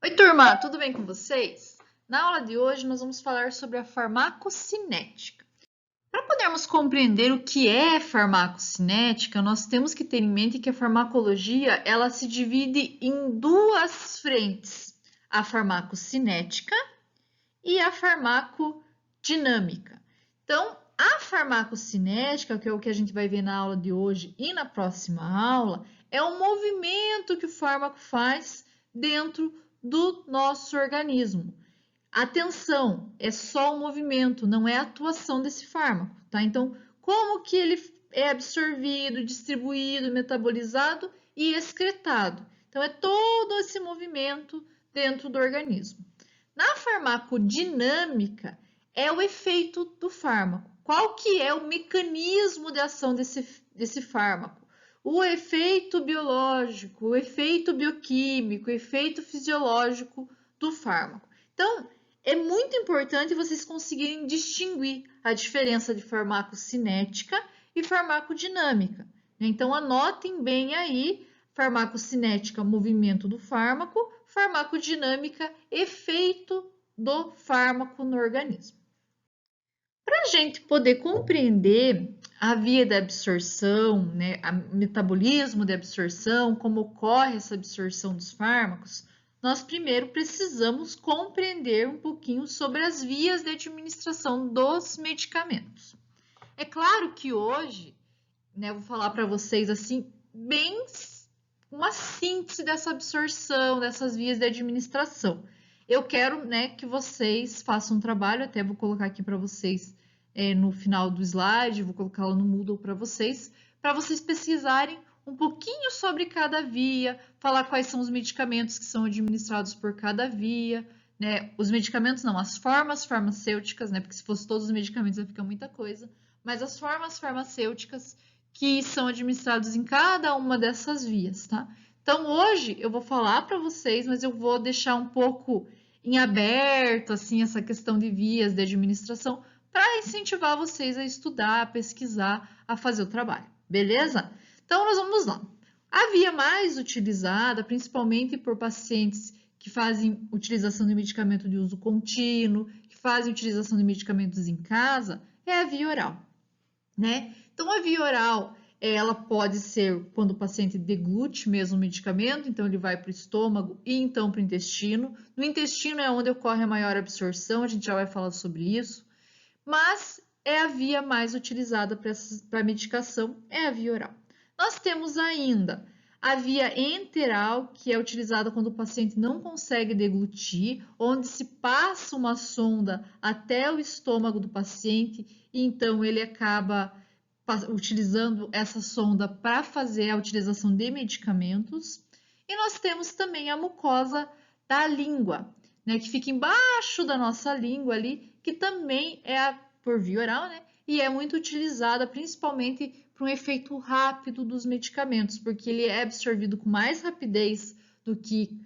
Oi, turma, tudo bem com vocês? Na aula de hoje, nós vamos falar sobre a farmacocinética. Para podermos compreender o que é farmacocinética, nós temos que ter em mente que a farmacologia ela se divide em duas frentes: a farmacocinética e a farmacodinâmica. Então, a farmacocinética, que é o que a gente vai ver na aula de hoje e na próxima aula, é o movimento que o fármaco faz dentro do nosso organismo. Atenção, é só o movimento, não é a atuação desse fármaco, tá? Então, como que ele é absorvido, distribuído, metabolizado e excretado? Então, é todo esse movimento dentro do organismo. Na farmacodinâmica, é o efeito do fármaco. Qual que é o mecanismo de ação desse fármaco? O efeito biológico, o efeito bioquímico, o efeito fisiológico do fármaco. Então, é muito importante vocês conseguirem distinguir a diferença de farmacocinética e farmacodinâmica. Então, anotem bem aí: farmacocinética, movimento do fármaco; farmacodinâmica, efeito do fármaco no organismo. Para a gente poder compreender a via da absorção, né, o metabolismo de absorção, como ocorre essa absorção dos fármacos, nós primeiro precisamos compreender um pouquinho sobre as vias de administração dos medicamentos. É claro que hoje, né, eu vou falar para vocês assim, bem uma síntese dessa absorção, dessas vias de administração. Eu quero, né, que vocês façam um trabalho, até vou colocar aqui para vocês no final do slide, vou colocá-lo no Moodle para vocês pesquisarem um pouquinho sobre cada via, falar quais são os medicamentos que são administrados por cada via, né? Os medicamentos não, as formas farmacêuticas, né? Porque se fosse todos os medicamentos ia ficar muita coisa, mas as formas farmacêuticas que são administrados em cada uma dessas vias, tá? Então, hoje eu vou falar para vocês, mas eu vou deixar um pouco em aberto, assim, essa questão de vias de administração, para incentivar vocês a estudar, a pesquisar, a fazer o trabalho, beleza? Então, nós vamos lá. A via mais utilizada, principalmente por pacientes que fazem utilização de medicamento de uso contínuo, que fazem utilização de medicamentos em casa, é a via oral, né? Então, a via oral, ela pode ser quando o paciente deglute mesmo o medicamento, então ele vai para o estômago e então para o intestino. No intestino é onde ocorre a maior absorção, a gente já vai falar sobre isso, mas é a via mais utilizada para medicação, é a via oral. Nós temos ainda a via enteral, que é utilizada quando o paciente não consegue deglutir, onde se passa uma sonda até o estômago do paciente e então ele acaba utilizando essa sonda para fazer a utilização de medicamentos. E nós temos também a mucosa da língua, né, que fica embaixo da nossa língua ali, que também é por via oral, né, e é muito utilizada principalmente para um efeito rápido dos medicamentos, porque ele é absorvido com mais rapidez do que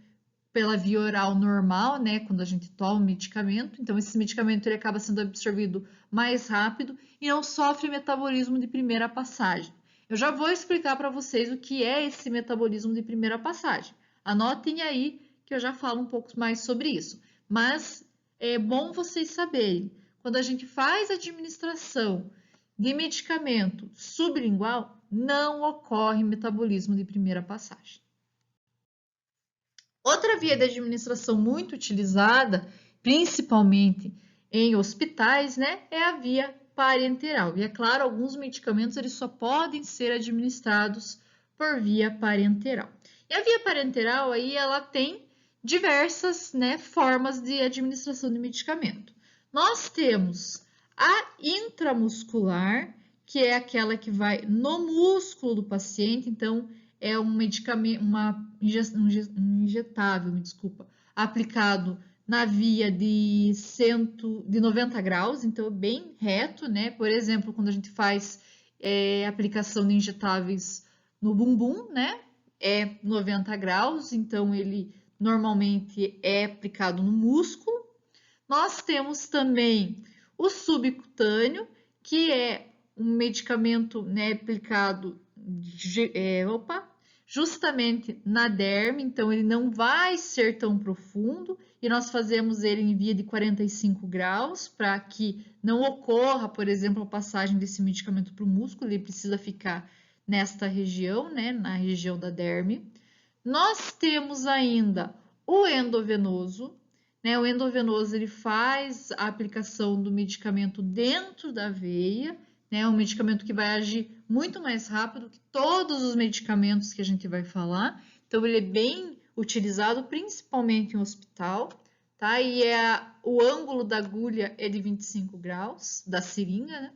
pela via oral normal, né, quando a gente toma o medicamento. Então, esse medicamento ele acaba sendo absorvido mais rápido e não sofre metabolismo de primeira passagem. Eu já vou explicar para vocês o que é esse metabolismo de primeira passagem. Anotem aí que eu já falo um pouco mais sobre isso. Mas é bom vocês saberem, quando a gente faz administração de medicamento sublingual, não ocorre metabolismo de primeira passagem. Outra via de administração muito utilizada, principalmente em hospitais, né, é a via parenteral. E é claro, alguns medicamentos eles só podem ser administrados por via parenteral. E a via parenteral aí ela tem diversas, né, formas de administração de medicamento. Nós temos a intramuscular, que é aquela que vai no músculo do paciente, então é um medicamento, um injetável, me desculpa, aplicado na via de 90 graus, então bem reto, né? Por exemplo, quando a gente faz aplicação de injetáveis no bumbum, né? É 90 graus, então ele normalmente é aplicado no músculo. Nós temos também o subcutâneo, que é um medicamento, né, aplicado justamente na derme, então ele não vai ser tão profundo e nós fazemos ele em via de 45 graus para que não ocorra, por exemplo, a passagem desse medicamento para o músculo, ele precisa ficar nesta região, né, na região da derme. Nós temos ainda o endovenoso, né? O endovenoso ele faz a aplicação do medicamento dentro da veia, né? É um medicamento que vai agir muito mais rápido que todos os medicamentos que a gente vai falar. Então, ele é bem utilizado, principalmente em hospital, tá? E o ângulo da agulha é de 25 graus, da seringa, né?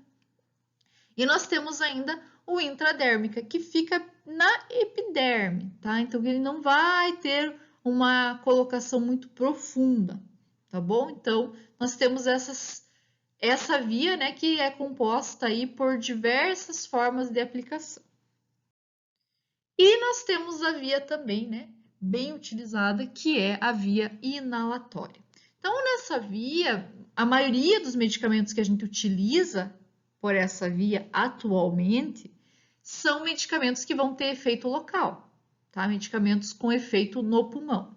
E nós temos ainda o intradérmica, que fica na epiderme, tá? Então, ele não vai ter uma colocação muito profunda, tá bom? Então, nós temos essa via, né, que é composta aí por diversas formas de aplicação. E nós temos a via também, né, bem utilizada, que é a via inalatória. Então, nessa via, a maioria dos medicamentos que a gente utiliza por essa via atualmente são medicamentos que vão ter efeito local, tá? Medicamentos com efeito no pulmão.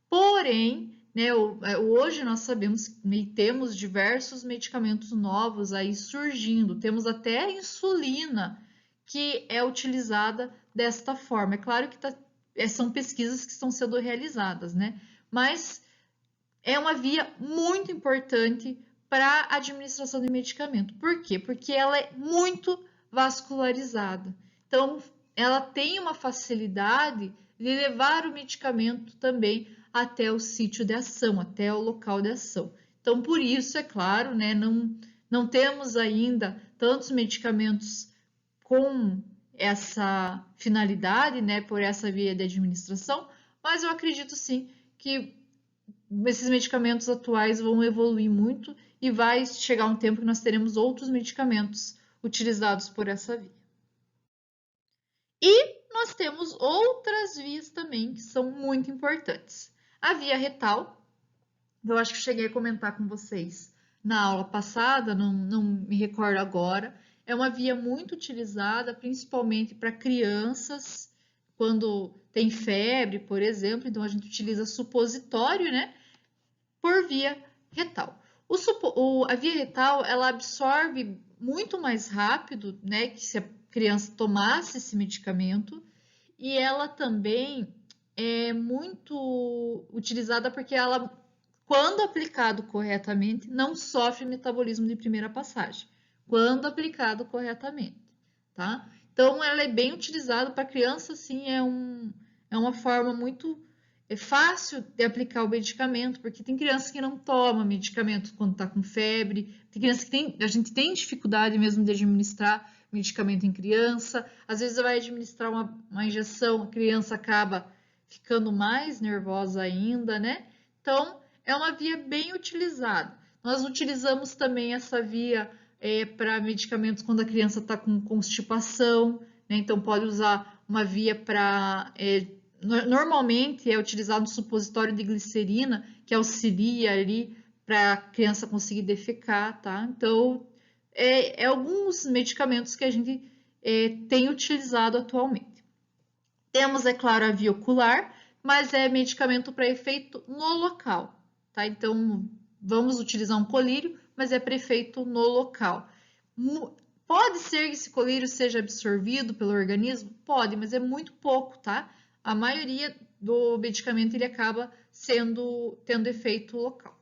Porém, né, hoje nós sabemos e temos diversos medicamentos novos aí surgindo, temos até a insulina que é utilizada desta forma. É claro que são pesquisas que estão sendo realizadas, né? Mas é uma via muito importante para a administração de medicamento. Por quê? Porque ela é muito vascularizada. Então, ela tem uma facilidade de levar o medicamento também até o sítio de ação, até o local de ação. Então, por isso, é claro, né, não temos ainda tantos medicamentos com essa finalidade, né, por essa via de administração, mas eu acredito sim que esses medicamentos atuais vão evoluir muito e vai chegar um tempo que nós teremos outros medicamentos utilizados por essa via. E nós temos outras vias também que são muito importantes. A via retal, eu acho que cheguei a comentar com vocês na aula passada, não me recordo agora, é uma via muito utilizada, principalmente para crianças, quando tem febre, por exemplo, então a gente utiliza supositório, né? Por via retal. A via retal, ela absorve muito mais rápido, né, que se a criança tomasse esse medicamento, e ela também é muito utilizada porque ela, quando aplicado corretamente, não sofre metabolismo de primeira passagem, quando aplicado corretamente, tá? Então, ela é bem utilizada para criança, sim, é uma forma muito fácil de aplicar o medicamento, porque tem criança que não toma medicamento quando está com febre, tem criança que a gente tem dificuldade mesmo de administrar medicamento em criança, às vezes vai administrar uma injeção, a criança acaba ficando mais nervosa ainda, né? Então, é uma via bem utilizada. Nós utilizamos também essa via para medicamentos quando a criança está com constipação, né? Então, pode usar uma via para... normalmente é utilizado um supositório de glicerina que auxilia ali para a criança conseguir defecar, tá? Então, alguns medicamentos que a gente tem utilizado atualmente. Temos, é claro, a via ocular, mas é medicamento para efeito no local, tá? Então, vamos utilizar um colírio, mas é para efeito no local. Pode ser que esse colírio seja absorvido pelo organismo? Pode, mas é muito pouco, tá? A maioria do medicamento ele acaba tendo efeito local.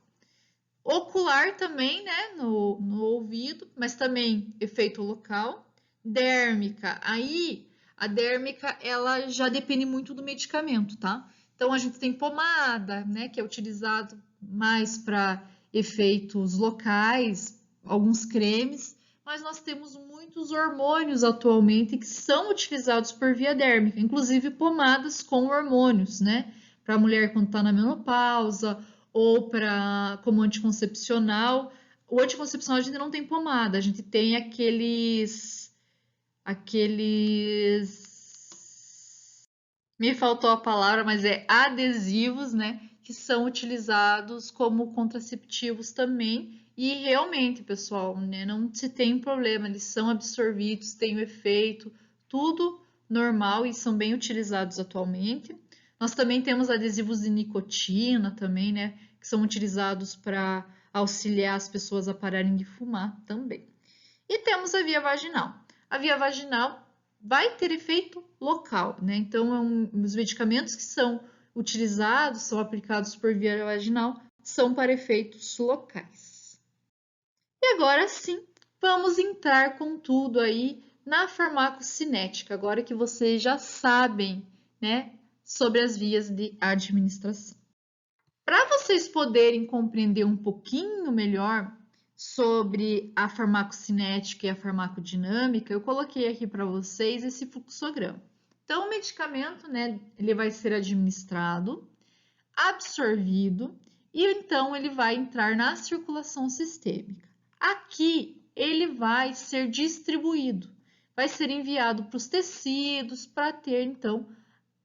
Ocular também, né, no ouvido, mas também efeito local. Dérmica, aí a dérmica ela já depende muito do medicamento, tá? Então a gente tem pomada, né, que é utilizado mais para efeitos locais, alguns cremes, mas nós temos muitos hormônios atualmente que são utilizados por via dérmica, inclusive pomadas com hormônios, né? Para a mulher quando está na menopausa ou como anticoncepcional. O anticoncepcional a gente não tem pomada, a gente tem aqueles me faltou a palavra, mas é adesivos, né, que são utilizados como contraceptivos também. E realmente, pessoal, né, não se tem problema, eles são absorvidos, têm o efeito, tudo normal e são bem utilizados atualmente. Nós também temos adesivos de nicotina também, né, que são utilizados para auxiliar as pessoas a pararem de fumar também. E temos a via vaginal. A via vaginal vai ter efeito local, né? Então, os medicamentos que são utilizados, são aplicados por via vaginal, são para efeitos locais. E agora sim, vamos entrar com tudo aí na farmacocinética, agora que vocês já sabem, né, sobre as vias de administração. Para vocês poderem compreender um pouquinho melhor sobre a farmacocinética e a farmacodinâmica, eu coloquei aqui para vocês esse fluxograma. Então, o medicamento, né, ele vai ser administrado, absorvido e então ele vai entrar na circulação sistêmica. Aqui ele vai ser distribuído, vai ser enviado para os tecidos para ter então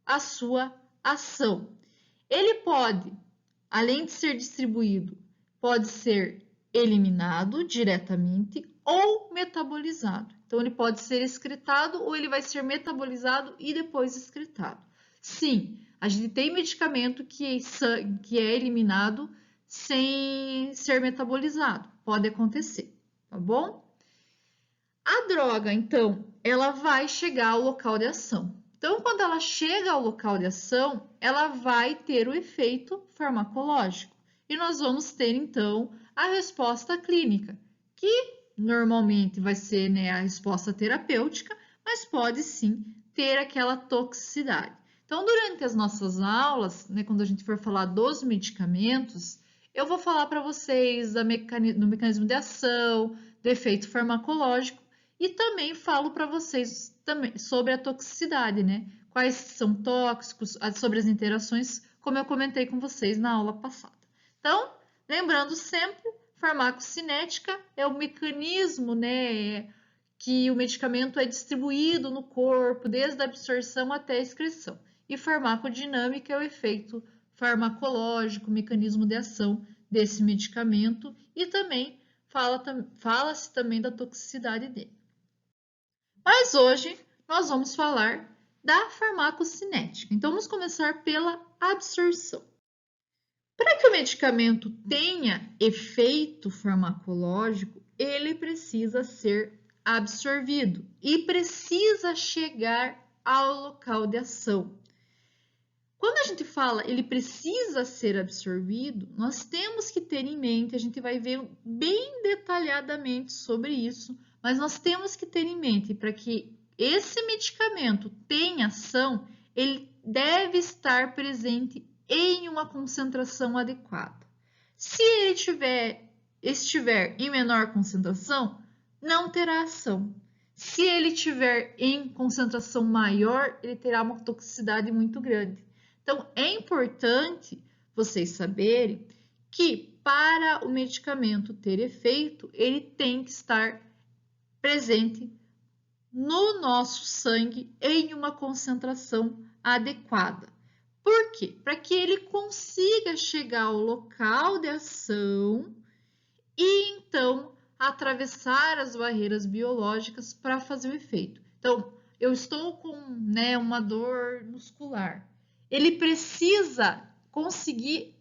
a sua ação. Ele pode, além de ser distribuído, pode ser eliminado diretamente ou metabolizado. Então, ele pode ser excretado ou ele vai ser metabolizado e depois excretado. Sim, a gente tem medicamento que é eliminado sem ser metabolizado. Pode acontecer, tá bom? A droga, então, ela vai chegar ao local de ação. Então, quando ela chega ao local de ação, ela vai ter o efeito farmacológico. E nós vamos ter, então, a resposta clínica, que normalmente vai ser, né, a resposta terapêutica, mas pode sim ter aquela toxicidade. Então, durante as nossas aulas, né, quando a gente for falar dos medicamentos, eu vou falar para vocês do mecanismo de ação, do efeito farmacológico e também falo para vocês também sobre a toxicidade, né? Quais são tóxicos, sobre as interações, como eu comentei com vocês na aula passada. Então, lembrando sempre, farmacocinética é o mecanismo, né, que o medicamento é distribuído no corpo, desde a absorção até a excreção. E farmacodinâmica é o efeito farmacológico, mecanismo de ação desse medicamento e também fala-se também da toxicidade dele. Mas hoje nós vamos falar da farmacocinética. Então, vamos começar pela absorção. Para que o medicamento tenha efeito farmacológico, ele precisa ser absorvido e precisa chegar ao local de ação. Quando a gente fala ele precisa ser absorvido, nós temos que ter em mente, a gente vai ver bem detalhadamente sobre isso, mas nós temos que ter em mente para que esse medicamento tenha ação, ele deve estar presente em uma concentração adequada. Se ele estiver em menor concentração, não terá ação. Se ele estiver em concentração maior, ele terá uma toxicidade muito grande. Então, é importante vocês saberem que para o medicamento ter efeito, ele tem que estar presente no nosso sangue em uma concentração adequada. Por quê? Para que ele consiga chegar ao local de ação e então atravessar as barreiras biológicas para fazer o efeito. Então, eu estou com, né, uma dor muscular. Ele precisa conseguir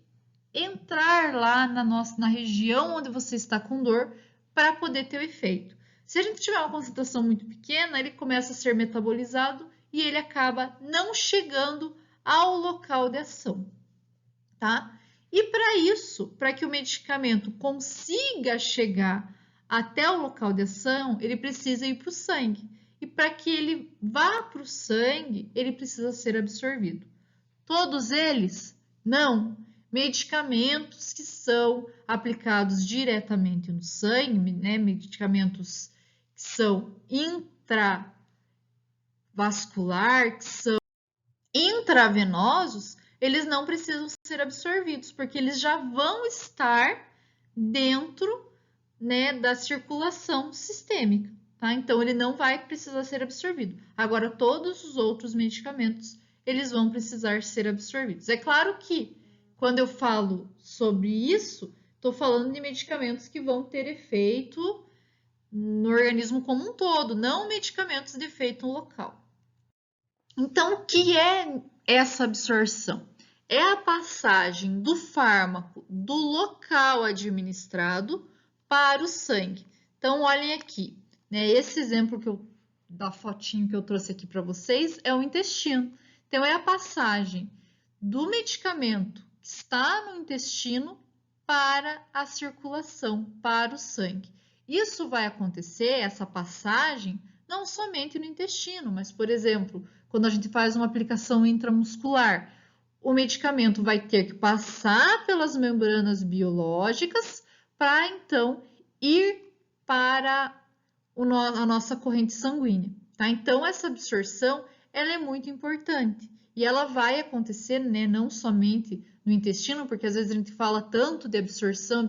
entrar lá na região onde você está com dor para poder ter o efeito. Se a gente tiver uma concentração muito pequena, ele começa a ser metabolizado e ele acaba não chegando ao local de ação, tá? E para isso, para que o medicamento consiga chegar até o local de ação, ele precisa ir para o sangue. E para que ele vá para o sangue, ele precisa ser absorvido. Todos eles? Não. Medicamentos que são aplicados diretamente no sangue, né? Medicamentos que são intravascular, que são intravenosos, eles não precisam ser absorvidos, porque eles já vão estar dentro, né, da circulação sistêmica, tá? Então, ele não vai precisar ser absorvido. Agora, todos os outros medicamentos, eles vão precisar ser absorvidos. É claro que, quando eu falo sobre isso, estou falando de medicamentos que vão ter efeito no organismo como um todo, não medicamentos de efeito local. Então, o que é essa absorção? É a passagem do fármaco do local administrado para o sangue. Então, olhem aqui, né? Esse exemplo da fotinho que eu trouxe aqui para vocês é o intestino. Então, é a passagem do medicamento que está no intestino para a circulação, para o sangue. Isso vai acontecer, essa passagem, não somente no intestino, mas, por exemplo, quando a gente faz uma aplicação intramuscular, o medicamento vai ter que passar pelas membranas biológicas para então ir para a nossa corrente sanguínea, tá? Então, essa absorção, ela é muito importante e ela vai acontecer, né, não somente no intestino, porque às vezes a gente fala tanto de absorção,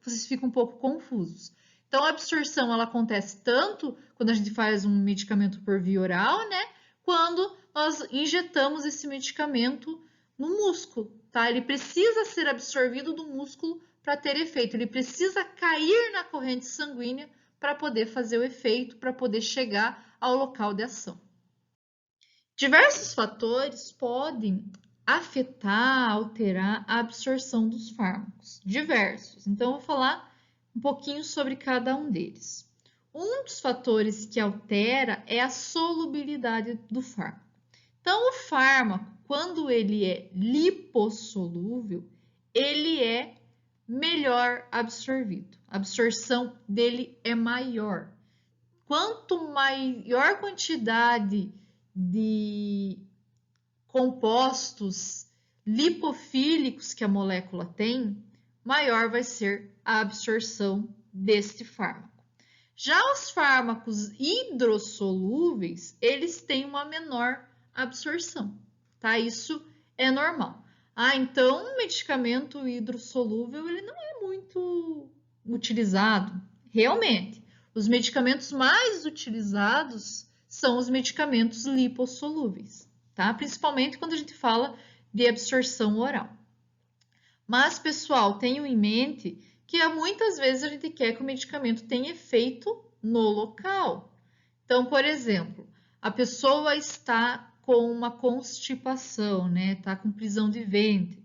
vocês ficam um pouco confusos. Então, a absorção, ela acontece tanto quando a gente faz um medicamento por via oral, né, quando nós injetamos esse medicamento no músculo, tá? Ele precisa ser absorvido do músculo para ter efeito, ele precisa cair na corrente sanguínea para poder fazer o efeito, para poder chegar ao local de ação. Diversos fatores podem afetar, alterar a absorção dos fármacos, diversos. Então, eu vou falar um pouquinho sobre cada um deles. Um dos fatores que altera é a solubilidade do fármaco. Então, o fármaco, quando ele é lipossolúvel, ele é melhor absorvido. A absorção dele é maior. Quanto maior quantidade de compostos lipofílicos que a molécula tem, maior vai ser a absorção deste fármaco. Já os fármacos hidrossolúveis, eles têm uma menor absorção, tá? Isso é normal. Então o medicamento hidrossolúvel, ele não é muito utilizado, realmente. Os medicamentos mais utilizados são os medicamentos lipossolúveis, tá? Principalmente quando a gente fala de absorção oral. Mas, pessoal, tenham em mente que muitas vezes a gente quer que o medicamento tenha efeito no local. Então, por exemplo, a pessoa está com uma constipação, né? Está com prisão de ventre.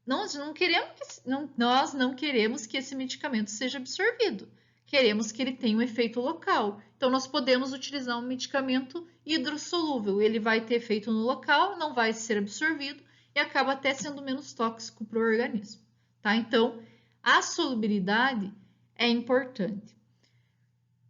Nós não queremos que esse medicamento seja absorvido. Queremos que ele tenha um efeito local. Então, nós podemos utilizar um medicamento hidrossolúvel. Ele vai ter efeito no local, não vai ser absorvido e acaba até sendo menos tóxico para o organismo, tá? Então, a solubilidade é importante.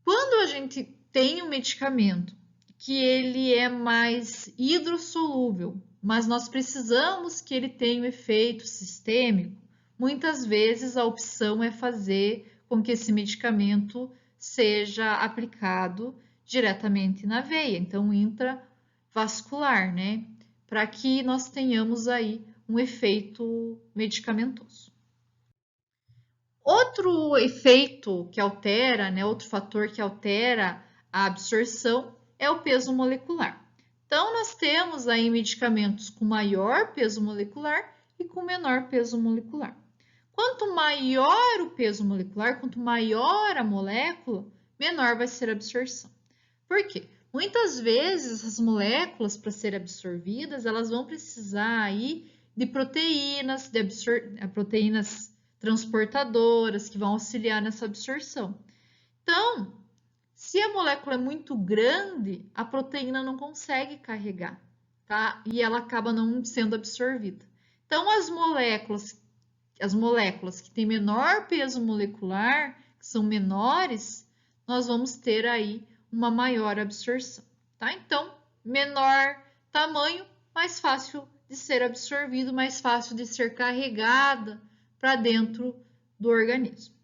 Quando a gente tem um medicamento que ele é mais hidrossolúvel, mas nós precisamos que ele tenha um efeito sistêmico, muitas vezes a opção é fazer com que esse medicamento seja aplicado diretamente na veia, então intravascular, né? Para que nós tenhamos aí um efeito medicamentoso. Outro efeito que altera, né, outro fator que altera a absorção é o peso molecular. Então, nós temos aí medicamentos com maior peso molecular e com menor peso molecular. Quanto maior o peso molecular, quanto maior a molécula, menor vai ser a absorção. Por quê? Muitas vezes as moléculas, para serem absorvidas, elas vão precisar aí de proteínas, proteínas transportadoras que vão auxiliar nessa absorção. Então, se a molécula é muito grande, a proteína não consegue carregar, tá? E ela acaba não sendo absorvida. Então, as moléculas que têm menor peso molecular, que são menores, nós vamos ter aí uma maior absorção, tá? Então, menor tamanho, mais fácil de ser absorvido, mais fácil de ser carregada para dentro do organismo.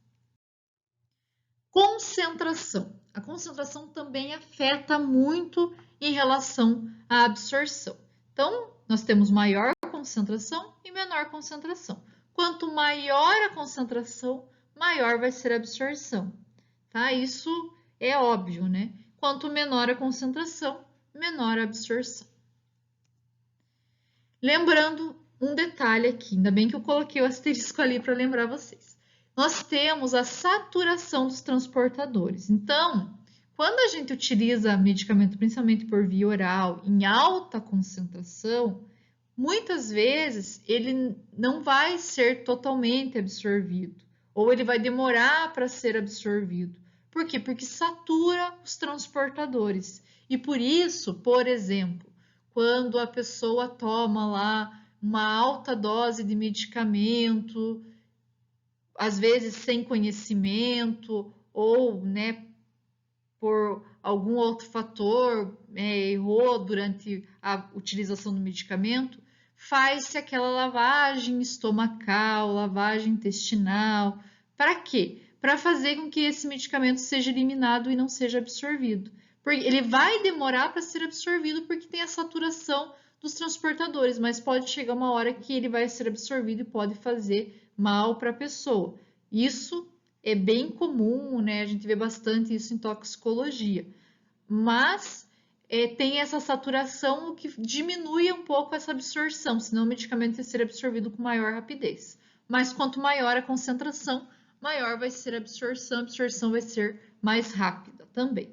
Concentração. A concentração também afeta muito em relação à absorção. Então, nós temos maior concentração e menor concentração. Quanto maior a concentração, maior vai ser a absorção, tá? Isso é óbvio, né? Quanto menor a concentração, menor a absorção. Lembrando um detalhe aqui, ainda bem que eu coloquei o asterisco ali para lembrar vocês. Nós temos a saturação dos transportadores. Então, Quando a gente utiliza medicamento, principalmente por via oral, em alta concentração, muitas vezes ele não vai ser totalmente absorvido, ou ele vai demorar para ser absorvido. Por quê? Porque satura os transportadores. E por isso, por exemplo, quando a pessoa toma lá uma alta dose de medicamento, às vezes sem conhecimento, ou por algum outro fator, errou durante a utilização do medicamento, faz-se aquela lavagem estomacal, lavagem intestinal. Para quê? Para fazer com que esse medicamento seja eliminado e não seja absorvido. Porque ele vai demorar para ser absorvido porque tem a saturação dos transportadores, mas pode chegar uma hora que ele vai ser absorvido e pode fazer mal para a pessoa. Isso é bem comum, né? A gente vê bastante isso em toxicologia, mas tem essa saturação, o que diminui um pouco essa absorção, senão o medicamento vai ser absorvido com maior rapidez. Mas quanto maior a concentração, maior vai ser a absorção vai ser mais rápida também.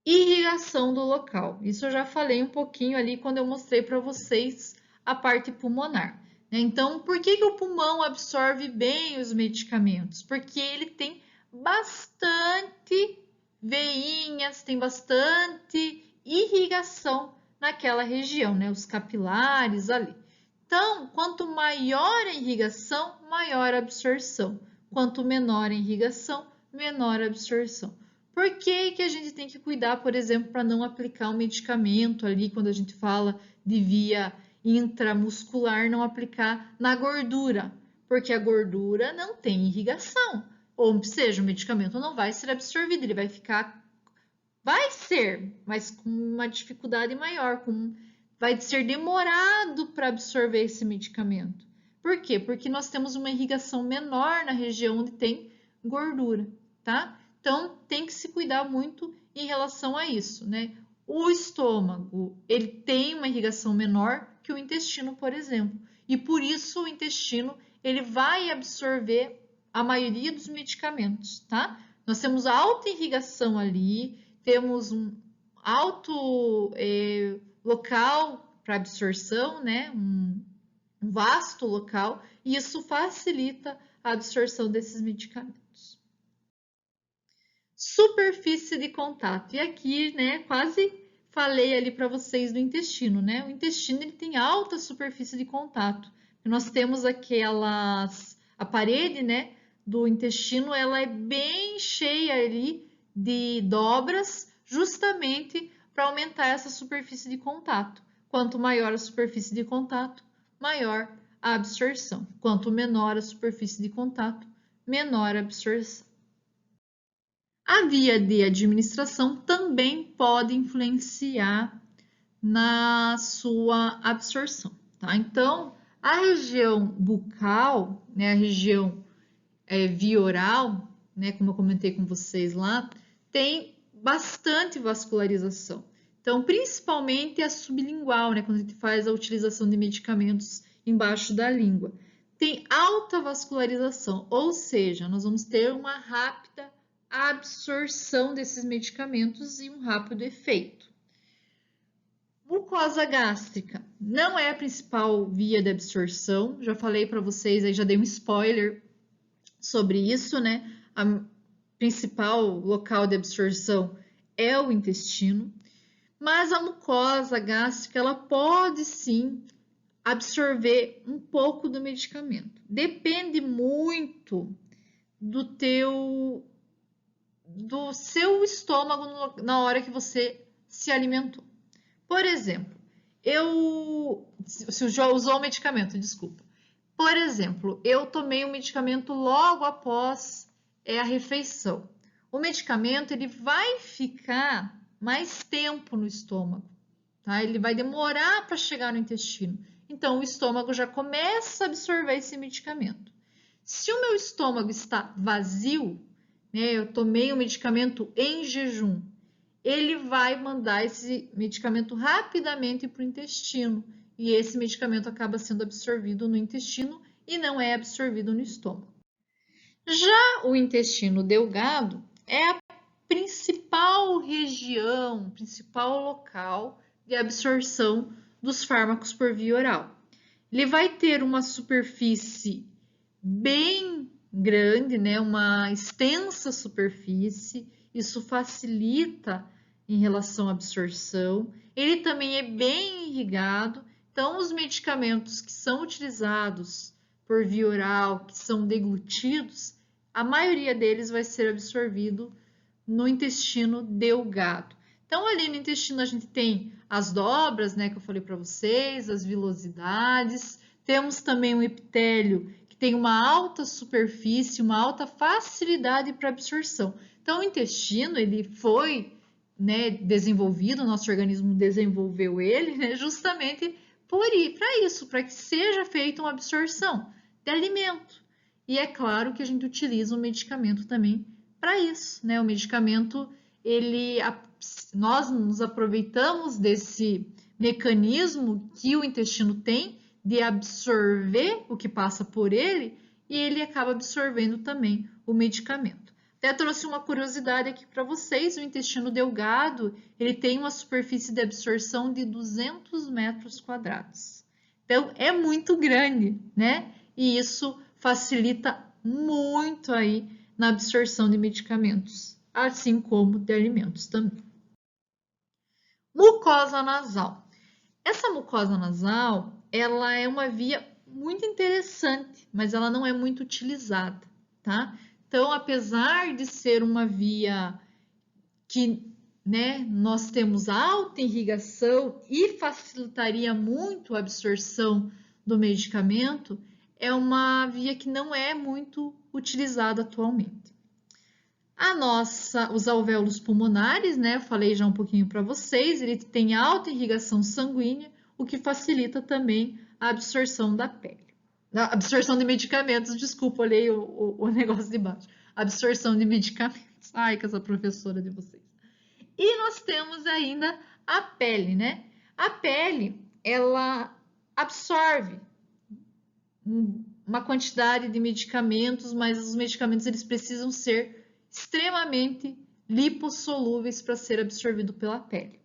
Irrigação do local. Isso eu já falei um pouquinho ali quando eu mostrei para vocês a parte pulmonar. Então, por que o pulmão absorve bem os medicamentos? Porque ele tem bastante veinhas, tem bastante irrigação naquela região, né? Os capilares ali. Então, quanto maior a irrigação, maior a absorção. Quanto menor a irrigação, menor a absorção. Por que que a gente tem que cuidar, por exemplo, para não aplicar um medicamento ali, quando a gente fala de via intramuscular, não aplicar na gordura? Porque a gordura não tem irrigação. Ou seja, o medicamento não vai ser absorvido, ele vai ficar. Vai ser, mas com uma dificuldade maior, vai ser demorado para absorver esse medicamento. Por quê? Porque nós temos uma irrigação menor na região onde tem gordura, tá? Então, tem que se cuidar muito em relação a isso, né? O estômago, ele tem uma irrigação menor que o intestino, por exemplo. E por isso o intestino, ele vai absorver a maioria dos medicamentos, tá? Nós temos alta irrigação ali, temos um alto local para absorção, né? Um vasto local, e isso facilita a absorção desses medicamentos. Superfície de contato. E aqui, né, quase falei ali para vocês do intestino, né? O intestino ele tem alta superfície de contato. Nós temos a parede, né, do intestino, ela é bem cheia ali de dobras, justamente para aumentar essa superfície de contato. Quanto maior a superfície de contato, maior a absorção. Quanto menor a superfície de contato, menor a absorção. A via de administração também pode influenciar na sua absorção, tá? Então, a região bucal, né, a região via oral, né, como eu comentei com vocês lá, tem bastante vascularização. Então, principalmente a sublingual, né, quando a gente faz a utilização de medicamentos embaixo da língua, tem alta vascularização, ou seja, nós vamos ter uma rápida absorção desses medicamentos e um rápido efeito. Mucosa gástrica não é a principal via de absorção, já falei para vocês, aí já dei um spoiler sobre isso, né? A principal local de absorção é o intestino, mas a mucosa gástrica ela pode sim absorver um pouco do medicamento. Depende muito do seu estômago na hora que você se alimentou. Por exemplo, se já usou o medicamento, desculpa. Por exemplo, eu tomei um medicamento logo após a refeição. O medicamento ele vai ficar mais tempo no estômago, tá? Ele vai demorar para chegar no intestino. Então, o estômago já começa a absorver esse medicamento. Se o meu estômago está vazio, né, eu tomei o medicamento em jejum, ele vai mandar esse medicamento rapidamente para o intestino e esse medicamento acaba sendo absorvido no intestino e não é absorvido no estômago. Já o intestino delgado é a principal região, principal local de absorção dos fármacos por via oral. Ele vai ter uma superfície bem grande, né, uma extensa superfície, isso facilita em relação à absorção. Ele também é bem irrigado, então os medicamentos que são utilizados por via oral, que são deglutidos, a maioria deles vai ser absorvido no intestino delgado. Então, ali no intestino a gente tem as dobras, né, que eu falei para vocês, as vilosidades, temos também um epitélio que tem uma alta superfície, uma alta facilidade para absorção. Então, o intestino, ele foi, né, desenvolvido, o nosso organismo desenvolveu ele, né, justamente para isso, para que seja feita uma absorção de alimento. E é claro que a gente utiliza o medicamento também para isso, né? O medicamento, nós nos aproveitamos desse mecanismo que o intestino tem de absorver o que passa por ele e ele acaba absorvendo também o medicamento. Até trouxe uma curiosidade aqui para vocês, o intestino delgado, ele tem uma superfície de absorção de 200 metros quadrados. Então, é muito grande, né? E isso facilita muito aí na absorção de medicamentos, assim como de alimentos também. Mucosa nasal. Essa mucosa nasal, ela é uma via muito interessante, mas ela não é muito utilizada, tá? Então, apesar de ser uma via que, né, nós temos alta irrigação e facilitaria muito a absorção do medicamento, é uma via que não é muito utilizada atualmente. Os alvéolos pulmonares, né? Eu falei já um pouquinho para vocês, ele tem alta irrigação sanguínea, o que facilita também a absorção da pele. A absorção de medicamentos, desculpa, olhei o negócio de baixo. Absorção de medicamentos. Ai, que essa professora de vocês. E nós temos ainda a pele, né? A pele, ela absorve uma quantidade de medicamentos, mas os medicamentos eles precisam ser extremamente lipossolúveis para ser absorvido pela pele.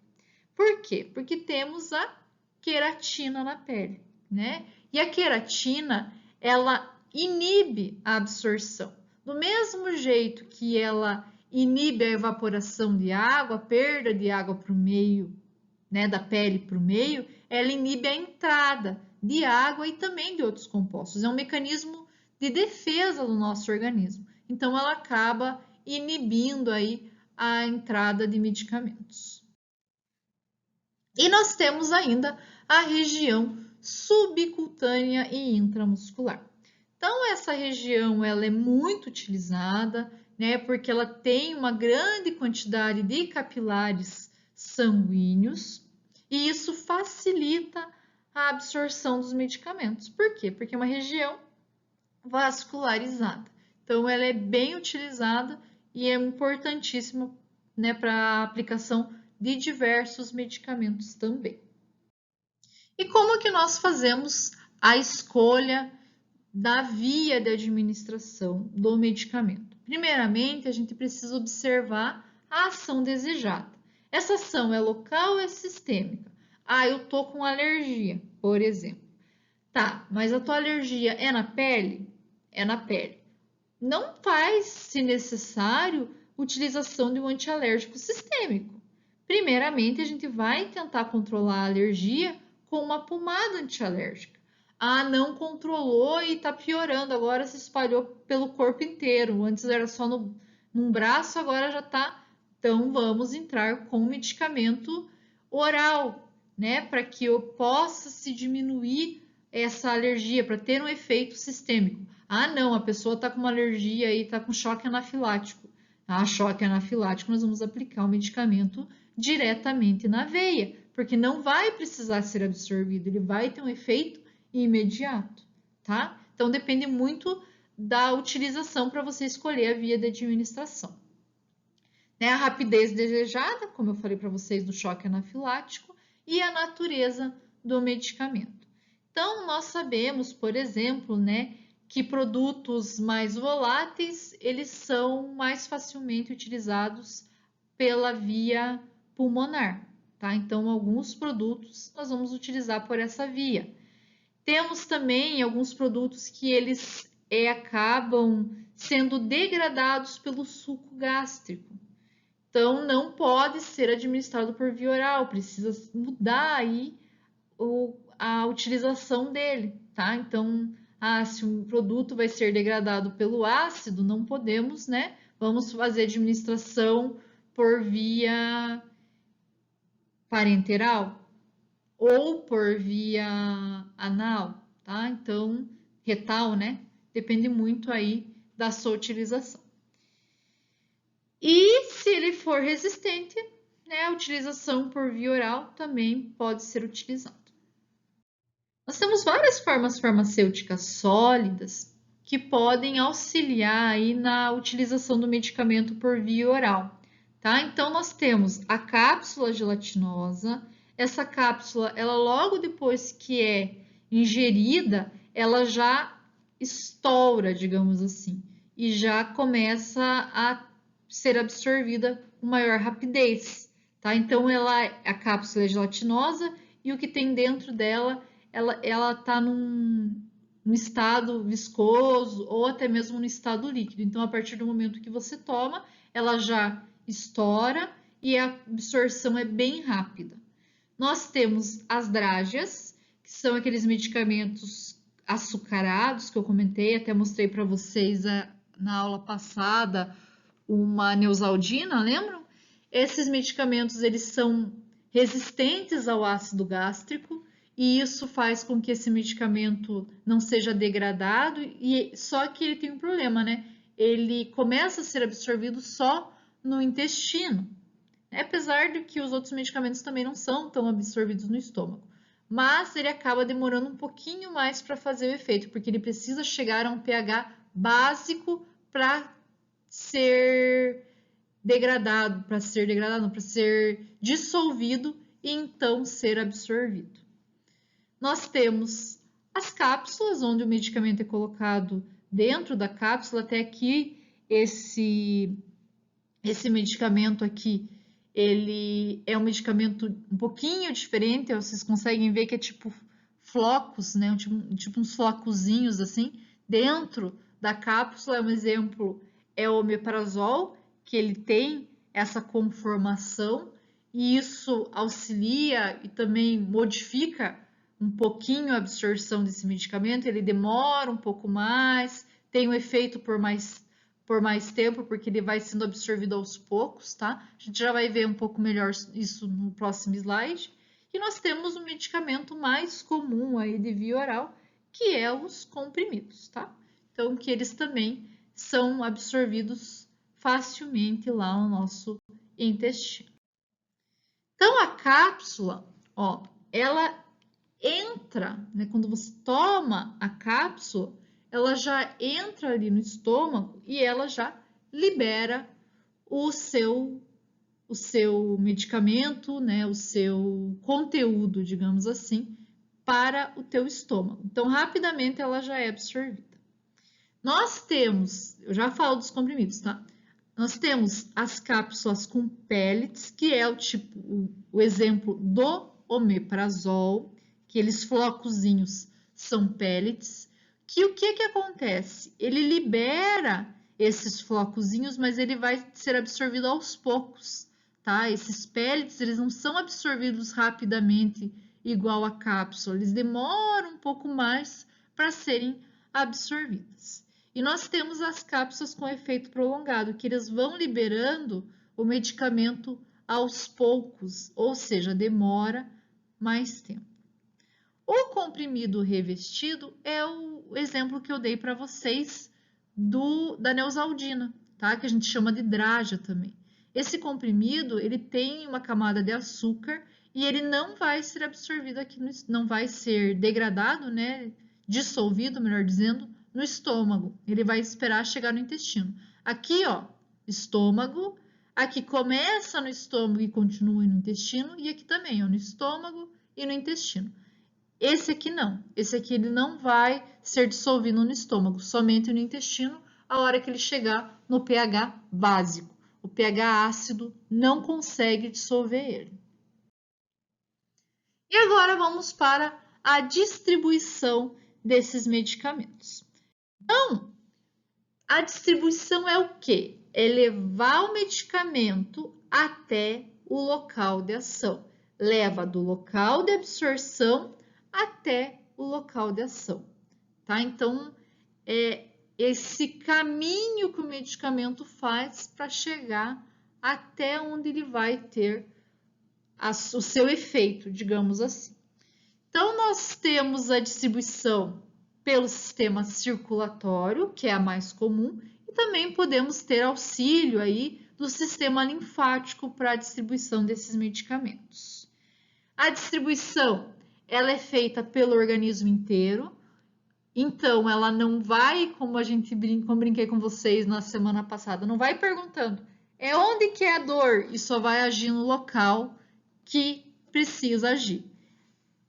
Por quê? Porque temos a queratina na pele, né? E a queratina, ela inibe a absorção. Do mesmo jeito que ela inibe a evaporação de água, a perda de água para o meio, né, da pele para o meio, ela inibe a entrada de água e também de outros compostos. É um mecanismo de defesa do nosso organismo. Então, ela acaba inibindo aí a entrada de medicamentos. E nós temos ainda a região subcutânea e intramuscular. Então, essa região ela é muito utilizada, né, porque ela tem uma grande quantidade de capilares sanguíneos e isso facilita a absorção dos medicamentos. Por quê? Porque é uma região vascularizada. Então, ela é bem utilizada e é importantíssima, né, para a aplicação de diversos medicamentos também. E como que nós fazemos a escolha da via de administração do medicamento? Primeiramente, a gente precisa observar a ação desejada. Essa ação é local ou é sistêmica? Ah, eu tô com alergia, por exemplo. Tá, mas a tua alergia é na pele? É na pele. Não faz, se necessário, utilização de um antialérgico sistêmico. Primeiramente, a gente vai tentar controlar a alergia com uma pomada antialérgica. Ah, não controlou e está piorando, agora se espalhou pelo corpo inteiro. Antes era só num braço, agora já está. Então, vamos entrar com medicamento oral, né? Para que eu possa se diminuir essa alergia, para ter um efeito sistêmico. Ah, não, a pessoa está com uma alergia e está com choque anafilático. Ah, choque anafilático, nós vamos aplicar o medicamento diretamente na veia, porque não vai precisar ser absorvido, ele vai ter um efeito imediato, tá? Então, depende muito da utilização para você escolher a via de administração. Né? A rapidez desejada, como eu falei para vocês, do choque anafilático, e a natureza do medicamento. Então, nós sabemos, por exemplo, né, que produtos mais voláteis, eles são mais facilmente utilizados pela via pulmonar, tá? Então, alguns produtos nós vamos utilizar por essa via. Temos também alguns produtos que eles acabam sendo degradados pelo suco gástrico. Então, não pode ser administrado por via oral, precisa mudar aí a utilização dele, tá? Então, se um produto vai ser degradado pelo ácido, não podemos, né? Vamos fazer administração por via parenteral ou por via anal, tá? Então, retal, né? Depende muito aí da sua utilização. E se ele for resistente, né, a utilização por via oral também pode ser utilizada. Nós temos várias formas farmacêuticas sólidas que podem auxiliar aí na utilização do medicamento por via oral, tá? Então, nós temos a cápsula gelatinosa. Essa cápsula, ela logo depois que é ingerida, ela já estoura, digamos assim, e já começa a ser absorvida com maior rapidez, tá? Então, a cápsula é gelatinosa e o que tem dentro dela ela está num estado viscoso ou até mesmo no estado líquido. Então, a partir do momento que você toma, ela já estoura e a absorção é bem rápida. Nós temos as drágeas, que são aqueles medicamentos açucarados que eu comentei, até mostrei para vocês na aula passada uma Neosaldina, lembram? Esses medicamentos eles são resistentes ao ácido gástrico e isso faz com que esse medicamento não seja degradado, e só que ele tem um problema, né? Ele começa a ser absorvido só no intestino, apesar de que os outros medicamentos também não são tão absorvidos no estômago. Mas ele acaba demorando um pouquinho mais para fazer o efeito, porque ele precisa chegar a um pH básico para ser degradado, para ser dissolvido e então ser absorvido. Nós temos as cápsulas, onde o medicamento é colocado dentro da cápsula. Até aqui, esse medicamento aqui, ele é um medicamento um pouquinho diferente, vocês conseguem ver que é tipo flocos, né? Tipo uns flocozinhos assim, dentro da cápsula. Um exemplo é o omeprazol, que ele tem essa conformação, e isso auxilia e também modifica um pouquinho a absorção desse medicamento. Ele demora um pouco mais, tem um efeito por mais tempo, porque ele vai sendo absorvido aos poucos, tá? A gente já vai ver um pouco melhor isso no próximo slide. E nós temos o medicamento mais comum aí de via oral, que é os comprimidos, tá? Então, que eles também são absorvidos facilmente lá no nosso intestino. Então, a cápsula, ó, ela entra, né? Quando você toma a cápsula, ela já entra ali no estômago e ela já libera o seu medicamento, né? O seu conteúdo, digamos assim, para o teu estômago. Então, rapidamente ela já é absorvida. Nós temos, eu já falo dos comprimidos, tá? Nós temos as cápsulas com pellets, que é o exemplo do omeprazol, aqueles flocozinhos são pellets, que o que acontece? Ele libera esses flocozinhos, mas ele vai ser absorvido aos poucos, tá? Esses pellets, eles não são absorvidos rapidamente igual a cápsula, eles demoram um pouco mais para serem absorvidas. E nós temos as cápsulas com efeito prolongado, que eles vão liberando o medicamento aos poucos, ou seja, demora mais tempo. O comprimido revestido é o exemplo que eu dei para vocês da Neosaldina, tá? Que a gente chama de Draja também. Esse comprimido, ele tem uma camada de açúcar e ele não vai ser absorvido aqui, não vai ser degradado, né? Dissolvido, melhor dizendo, no estômago. Ele vai esperar chegar no intestino. Aqui, ó, estômago. Aqui começa no estômago e continua no intestino. E aqui também, ó, no estômago e no intestino. Esse aqui não. Esse aqui ele não vai ser dissolvido no estômago, somente no intestino, a hora que ele chegar no pH básico. o pH ácido não consegue dissolver ele. E agora vamos para a distribuição desses medicamentos. Então, a distribuição é o quê? É levar o medicamento até o local de ação. Leva do local de absorção até o local de ação, tá? Então, é esse caminho que o medicamento faz para chegar até onde ele vai ter o seu efeito, digamos assim. Então, nós temos a distribuição pelo sistema circulatório, que é a mais comum, e também podemos ter auxílio aí do sistema linfático para a distribuição desses medicamentos. A distribuição, ela é feita pelo organismo inteiro, então ela não vai, como brinquei com vocês na semana passada, não vai perguntando onde que é a dor e só vai agir no local que precisa agir.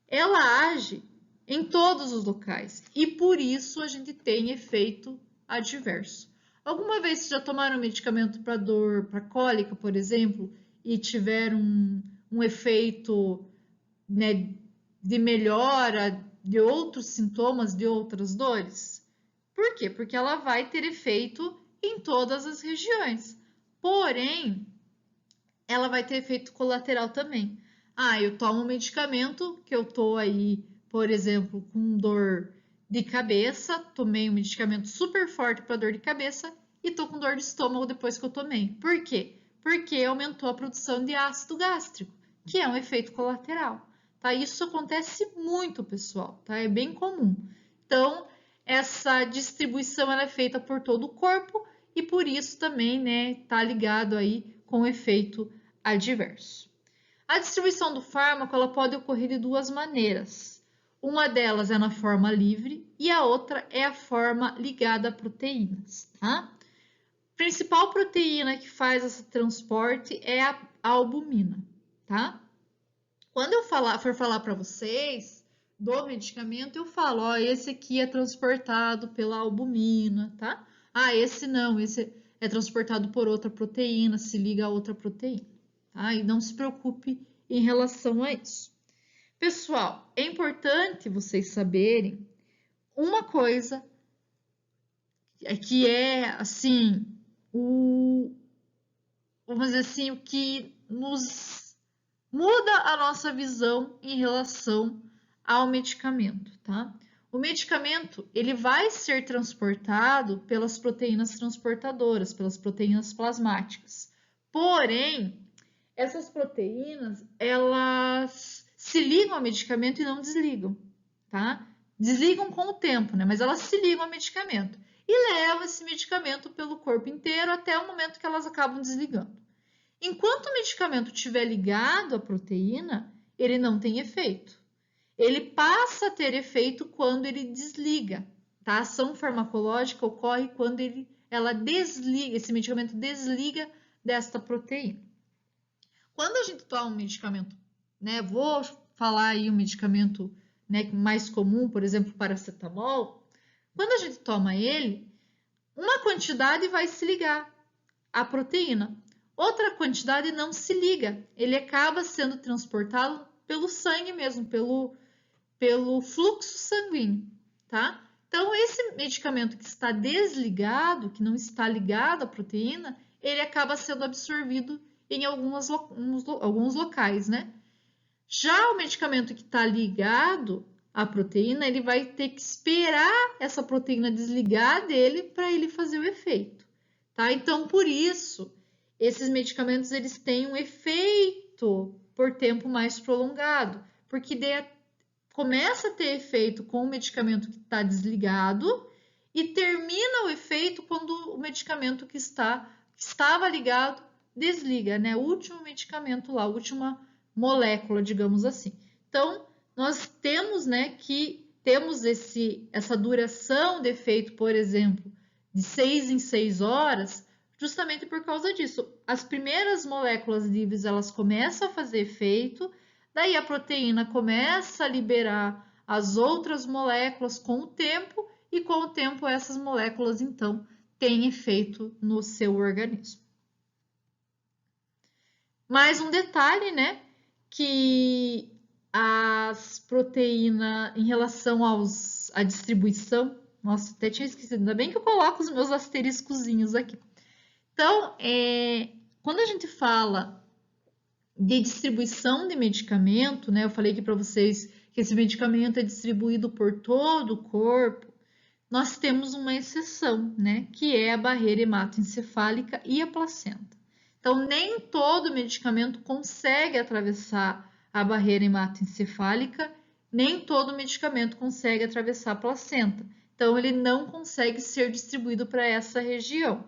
Ela age em todos os locais e por isso a gente tem efeito adverso. Alguma vez vocês já tomaram medicamento para dor, para cólica, por exemplo, e tiveram um efeito, né, de melhora de outros sintomas, de outras dores? Por quê? Porque ela vai ter efeito em todas as regiões. Porém, ela vai ter efeito colateral também. Eu tomo um medicamento que eu tô aí, por exemplo, com dor de cabeça, tomei um medicamento super forte para dor de cabeça e tô com dor de estômago depois que eu tomei. Por quê? Porque aumentou a produção de ácido gástrico, que é um efeito colateral, tá? Isso acontece muito, pessoal, tá? É bem comum. Então, essa distribuição ela é feita por todo o corpo e por isso também, né, tá ligado aí com o efeito adverso. A distribuição do fármaco ela pode ocorrer de duas maneiras. Uma delas é na forma livre e a outra é a forma ligada a proteínas, tá? A principal proteína que faz esse transporte é a albumina, tá? Quando eu for falar para vocês do medicamento, eu falo, esse aqui é transportado pela albumina, tá? Esse não, esse é transportado por outra proteína, se liga a outra proteína. E não se preocupe em relação a isso. Pessoal, é importante vocês saberem uma coisa que é assim, vamos dizer assim, o que nos muda a nossa visão em relação ao medicamento, tá? O medicamento, ele vai ser transportado pelas proteínas transportadoras, pelas proteínas plasmáticas. Porém, essas proteínas, elas se ligam ao medicamento e não desligam, tá? Desligam com o tempo, né? Mas elas se ligam ao medicamento e levam esse medicamento pelo corpo inteiro até o momento que elas acabam desligando. Enquanto o medicamento estiver ligado à proteína, ele não tem efeito. Ele passa a ter efeito quando ele desliga, tá? A ação farmacológica ocorre quando ela desliga, esse medicamento desliga desta proteína. Quando a gente toma um medicamento, né? Vou falar aí um medicamento, né, mais comum, por exemplo, paracetamol. Quando a gente toma ele, uma quantidade vai se ligar à proteína, outra quantidade não se liga. Ele acaba sendo transportado pelo sangue mesmo, pelo fluxo sanguíneo, tá? Então, esse medicamento que está desligado, que não está ligado à proteína, ele acaba sendo absorvido em alguns locais, né? Já o medicamento que está ligado à proteína, ele vai ter que esperar essa proteína desligar dele para ele fazer o efeito, tá? Então, por isso, esses medicamentos eles têm um efeito por tempo mais prolongado, porque começa a ter efeito com o medicamento que está desligado e termina o efeito quando o medicamento que estava ligado desliga, né? O último medicamento lá, a última molécula, digamos assim. Então, nós temos, né, essa duração de efeito, por exemplo, de 6 em 6 horas, justamente por causa disso. As primeiras moléculas livres, elas começam a fazer efeito, daí a proteína começa a liberar as outras moléculas com o tempo, e com o tempo essas moléculas, então, têm efeito no seu organismo. Mais um detalhe, né, que as proteínas em relação à distribuição, nossa, até tinha esquecido, ainda bem que eu coloco os meus asteriscozinhos aqui. Então, quando a gente fala de distribuição de medicamento, né, eu falei aqui para vocês que esse medicamento é distribuído por todo o corpo, nós temos uma exceção, né, que é a barreira hematoencefálica e a placenta. Então, nem todo medicamento consegue atravessar a barreira hematoencefálica, nem todo medicamento consegue atravessar a placenta. Então, ele não consegue ser distribuído para essa região.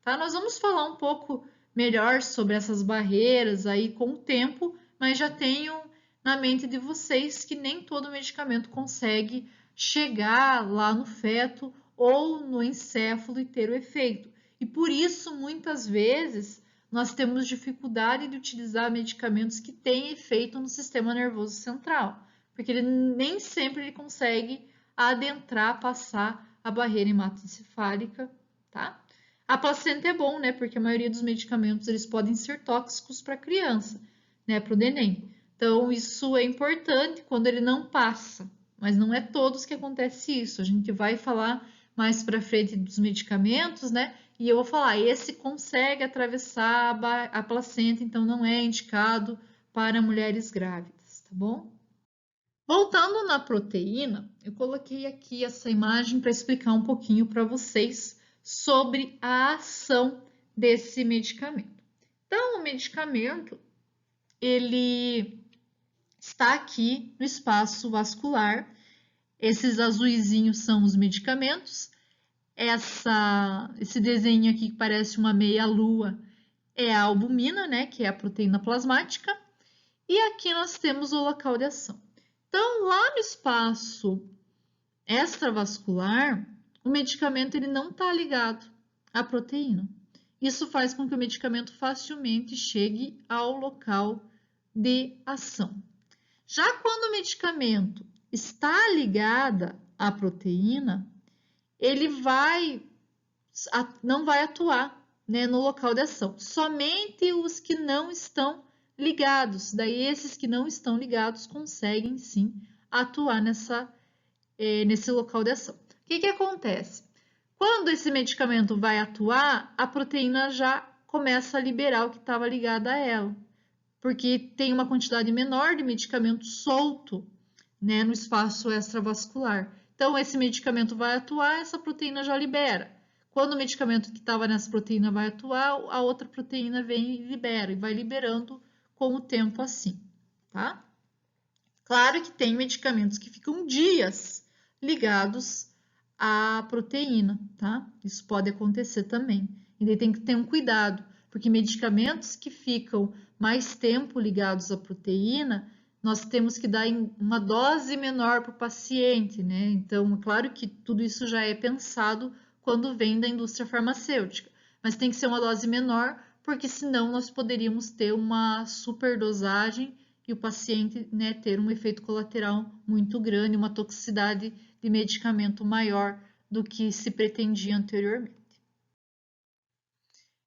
Tá? Nós vamos falar um pouco melhor sobre essas barreiras aí com o tempo, mas já tenho na mente de vocês que nem todo medicamento consegue chegar lá no feto ou no encéfalo e ter o efeito. E por isso, muitas vezes, nós temos dificuldade de utilizar medicamentos que têm efeito no sistema nervoso central, porque ele nem sempre ele consegue adentrar, passar a barreira hematoencefálica, tá? A placenta é bom, né? Porque a maioria dos medicamentos eles podem ser tóxicos para a criança, né? Para o neném. Então, isso é importante quando ele não passa, mas não é todos que acontece isso. A gente vai falar mais para frente dos medicamentos, né? E eu vou falar, esse consegue atravessar a placenta, então não é indicado para mulheres grávidas, tá bom? Voltando na proteína, eu coloquei aqui essa imagem para explicar um pouquinho para vocês sobre a ação desse medicamento. Então, o medicamento, ele está aqui no espaço vascular. Esses azuizinhos são os medicamentos. Esse desenho aqui que parece uma meia-lua é a albumina, né, que é a proteína plasmática. E aqui nós temos o local de ação. Então, lá no espaço extravascular, o medicamento ele não está ligado à proteína. Isso faz com que o medicamento facilmente chegue ao local de ação. Já quando o medicamento está ligado à proteína, ele não vai atuar, né, no local de ação. Somente os que não estão ligados, daí esses que não estão ligados conseguem sim atuar nesse local de ação. O que acontece? Quando esse medicamento vai atuar, a proteína já começa a liberar o que estava ligado a ela, porque tem uma quantidade menor de medicamento solto, né, no espaço extravascular. Então, esse medicamento vai atuar, essa proteína já libera. Quando o medicamento que estava nessa proteína vai atuar, a outra proteína vem e libera, e vai liberando com o tempo assim, tá? Claro que tem medicamentos que ficam dias ligados à proteína, tá? Isso pode acontecer também. E daí tem que ter um cuidado, porque medicamentos que ficam mais tempo ligados à proteína, nós temos que dar em uma dose menor para o paciente, né? Então, é claro que tudo isso já é pensado quando vem da indústria farmacêutica, mas tem que ser uma dose menor, porque senão nós poderíamos ter uma superdosagem e o paciente, né, ter um efeito colateral muito grande, uma toxicidade de medicamento maior do que se pretendia anteriormente.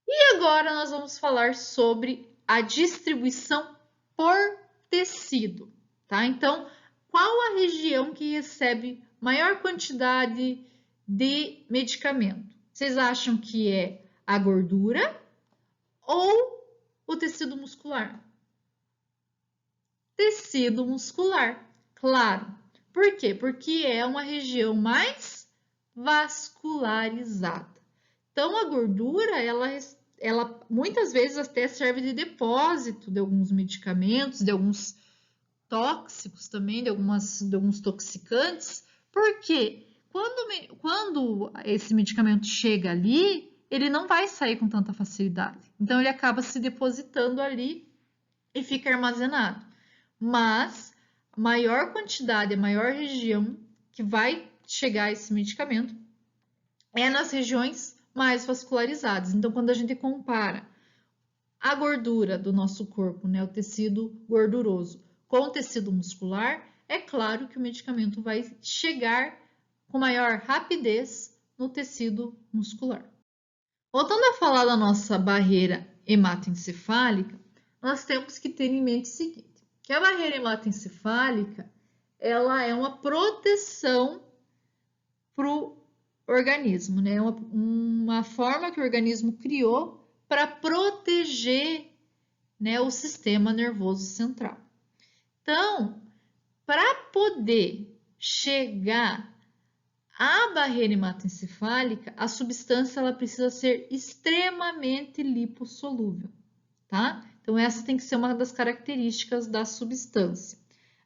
E agora nós vamos falar sobre a distribuição por tecido, tá? Então, qual a região que recebe maior quantidade de medicamento? Vocês acham que é a gordura ou o tecido muscular? Tecido muscular, claro. Por quê? Porque é uma região mais vascularizada. Então, a gordura, ela muitas vezes até serve de depósito de alguns medicamentos, de alguns tóxicos também, de alguns toxicantes. Porque quando esse medicamento chega ali, ele não vai sair com tanta facilidade. Então, ele acaba se depositando ali e fica armazenado. Mas a maior quantidade, a maior região que vai chegar esse medicamento é nas regiões mais vascularizadas. Então, quando a gente compara a gordura do nosso corpo, né, o tecido gorduroso, com o tecido muscular, é claro que o medicamento vai chegar com maior rapidez no tecido muscular. Voltando a falar da nossa barreira hematoencefálica, nós temos que ter em mente o seguinte, que a barreira hematoencefálica, ela é uma proteção para o organismo, né? Uma forma que o organismo criou para proteger, né, o sistema nervoso central. Então, para poder chegar à barreira hematoencefálica, a substância ela precisa ser extremamente lipossolúvel, tá? Então, essa tem que ser uma das características da substância.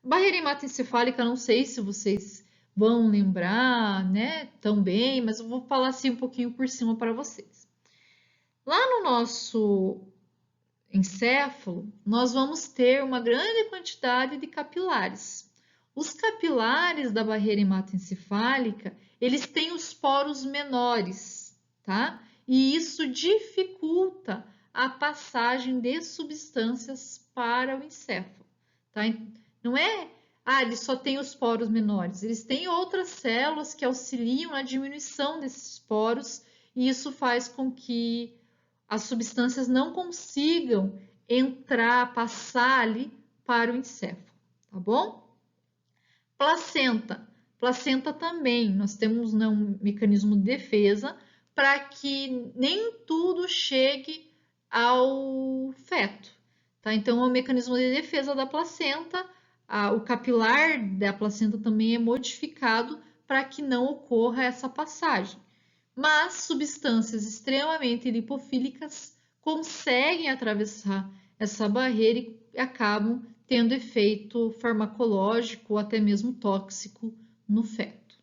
A barreira hematoencefálica, não sei se vocês vão lembrar, né, tão bem, mas eu vou falar assim um pouquinho por cima para vocês. Lá no nosso encéfalo, nós vamos ter uma grande quantidade de capilares. Os capilares da barreira hematoencefálica, eles têm os poros menores, tá? E isso dificulta a passagem de substâncias para o encéfalo, tá? Não é, eles só têm os poros menores, eles têm outras células que auxiliam na diminuição desses poros e isso faz com que as substâncias não consigam entrar, passar ali para o encéfalo, tá bom? Placenta. Placenta também, nós temos um mecanismo de defesa para que nem tudo chegue ao feto, tá? Então, é um mecanismo de defesa da placenta, o capilar da placenta também é modificado para que não ocorra essa passagem. Mas substâncias extremamente lipofílicas conseguem atravessar essa barreira e acabam tendo efeito farmacológico ou até mesmo tóxico no feto.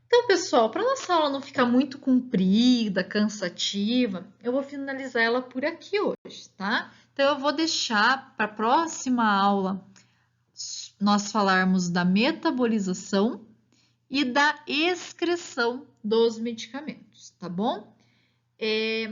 Então, pessoal, para nossa aula não ficar muito comprida, cansativa, eu vou finalizar ela por aqui hoje, tá? Então, eu vou deixar para a próxima aula nós falarmos da metabolização e da excreção dos medicamentos, tá bom?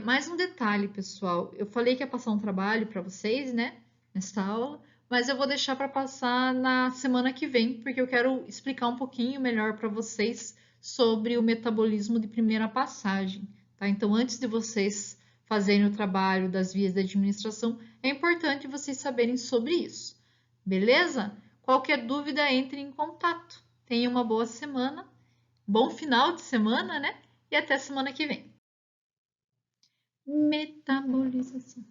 Mais um detalhe, pessoal. Eu falei que ia passar um trabalho para vocês, né? Nessa aula, mas eu vou deixar para passar na semana que vem, porque eu quero explicar um pouquinho melhor para vocês sobre o metabolismo de primeira passagem, tá? Então, antes de vocês fazerem o trabalho das vias da administração, é importante vocês saberem sobre isso, beleza? Qualquer dúvida, entre em contato. Tenha uma boa semana, bom final de semana, né? E até semana que vem. Metabolização.